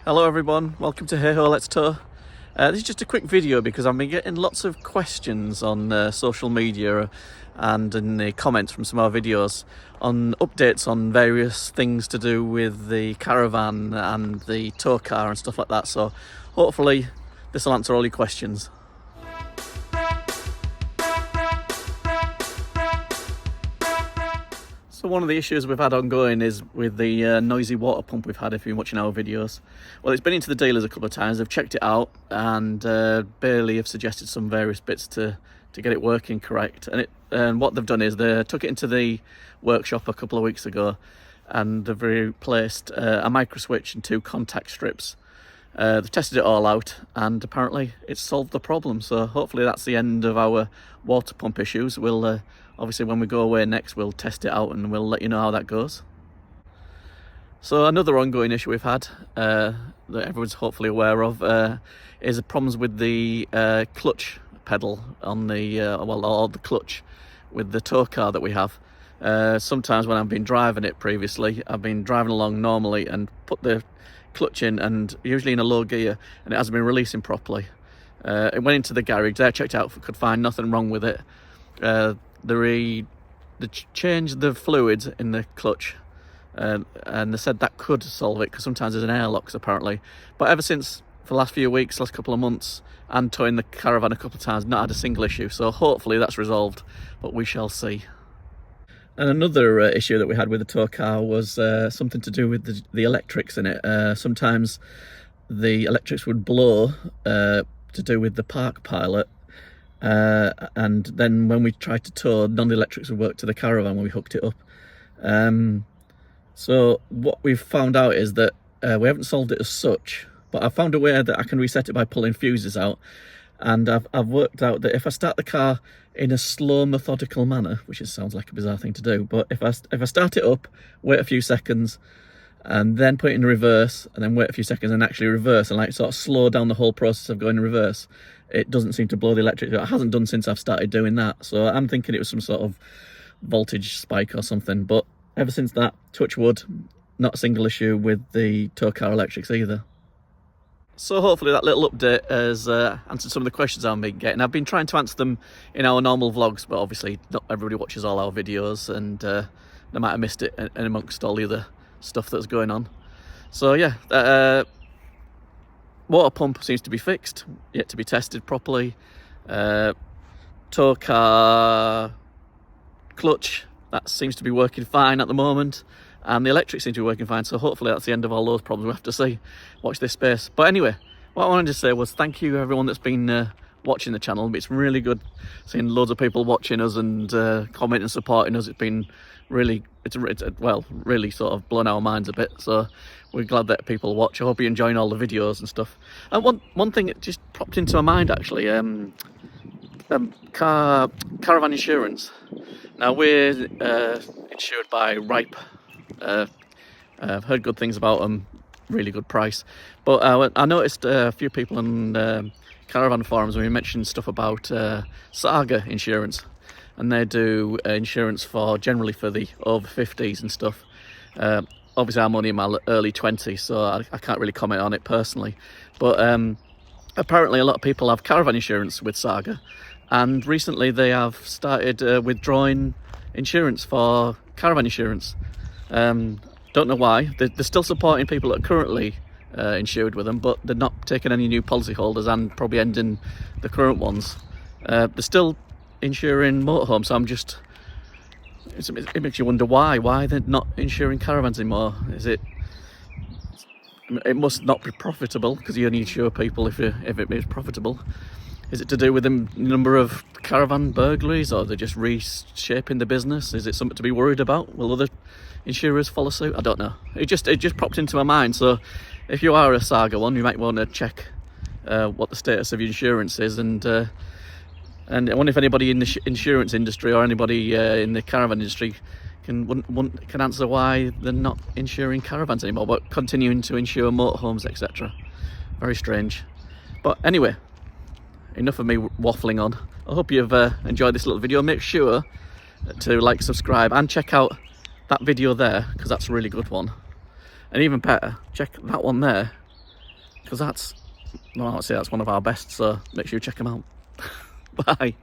Hello everyone, welcome to Hey Ho Let's Tow. This is just a quick video because I've been getting lots of questions on social media and in the comments from some of our videos on updates on various things to do with the caravan and the tow car and stuff like that. So hopefully this will answer all your questions. So one of the issues we've had ongoing is with the noisy water pump we've had if you've been watching our videos. Well, it's been into the dealers a couple of times, they've checked it out and Bailey have suggested some various bits to get it working correct. And what they've done is they took it into the workshop a couple of weeks ago and they've replaced a micro switch and 2 contact strips. They've tested it all out and apparently it's solved the problem. So hopefully that's the end of our water pump issues. We'll obviously when we go away next we'll test it out and we'll let you know how that goes. So another ongoing issue we've had that everyone's hopefully aware of is the problems with the clutch pedal on the or the clutch with the tow car that we have. Sometimes when I've been driving it previously, I've been driving along normally and put the clutch in, and usually in a low gear, and it hasn't been releasing properly. It went into the garage, they checked out, could find nothing wrong with it. They changed the fluid in the clutch and they said that could solve it because sometimes there's an airlocks apparently. But ever since, for the last few weeks, last couple of months, and towing the caravan a couple of times, not had a single issue. So hopefully that's resolved, but we shall see. And another issue that we had with the tow car was something to do with the electrics in it. Sometimes the electrics would blow to do with the park pilot. And then when we tried to tow, none of the electrics would work to the caravan when we hooked it up. So what we've found out is that we haven't solved it as such, but I found a way that I can reset it by pulling fuses out. And I've worked out that if I start the car in a slow, methodical manner, which sounds like a bizarre thing to do, but if I start it up, wait a few seconds, and then put it in reverse, and then wait a few seconds and actually reverse, and like sort of slow down the whole process of going in reverse, it doesn't seem to blow the electric. It hasn't done since I've started doing that. So I'm thinking it was some sort of voltage spike or something. But ever since that, touch wood, not a single issue with the tow car electrics either. So hopefully that little update has answered some of the questions I've been getting. I've been trying to answer them in our normal vlogs, but obviously not everybody watches all our videos and they might have missed it in amongst all the other stuff that's going on. So yeah, water pump seems to be fixed, yet to be tested properly. Tow car clutch, that seems to be working fine at the moment. And the electric seems to be working fine, so hopefully that's the end of all those problems. We'll have to see. Watch this space. But anyway, what I wanted to say was thank you everyone that's been watching the channel. It's really good seeing loads of people watching us and commenting and supporting us. It's been really, really sort of blown our minds a bit. So we're glad that people watch. I hope you're enjoying all the videos and stuff. And one thing that just popped into my mind actually, caravan insurance. Now we're insured by Ripe. I've heard good things about them, really good price. But I noticed a few people on caravan forums when we mentioned stuff about Saga insurance, and they do insurance generally for the over 50s and stuff. Obviously I'm only in my early 20s, so I can't really comment on it personally, but apparently a lot of people have caravan insurance with Saga, and recently they have started withdrawing insurance for caravan insurance. Don't know why. They're still supporting people that are currently insured with them, but they're not taking any new policyholders and probably ending the current ones. They're still insuring motorhomes, so it makes you wonder why they're not insuring caravans anymore. It must not be profitable, because you only insure people if it is profitable. Is it to do with the number of caravan burglaries, or they're just reshaping the business? Is it something to be worried about? Will other insurers follow suit? I don't know. It just popped into my mind. So if you are a Saga one, you might want to check what the status of your insurance is, and I wonder if anybody in the insurance industry or anybody in the caravan industry can answer why they're not insuring caravans anymore, but continuing to insure motorhomes, etc. Very strange. But anyway, enough of me waffling on. I hope you've enjoyed this little video. Make sure to like, subscribe, and check out that video there, because that's a really good one. And even better, check that one there, because that's, well, I'd say that's one of our best, so make sure you check them out. Bye.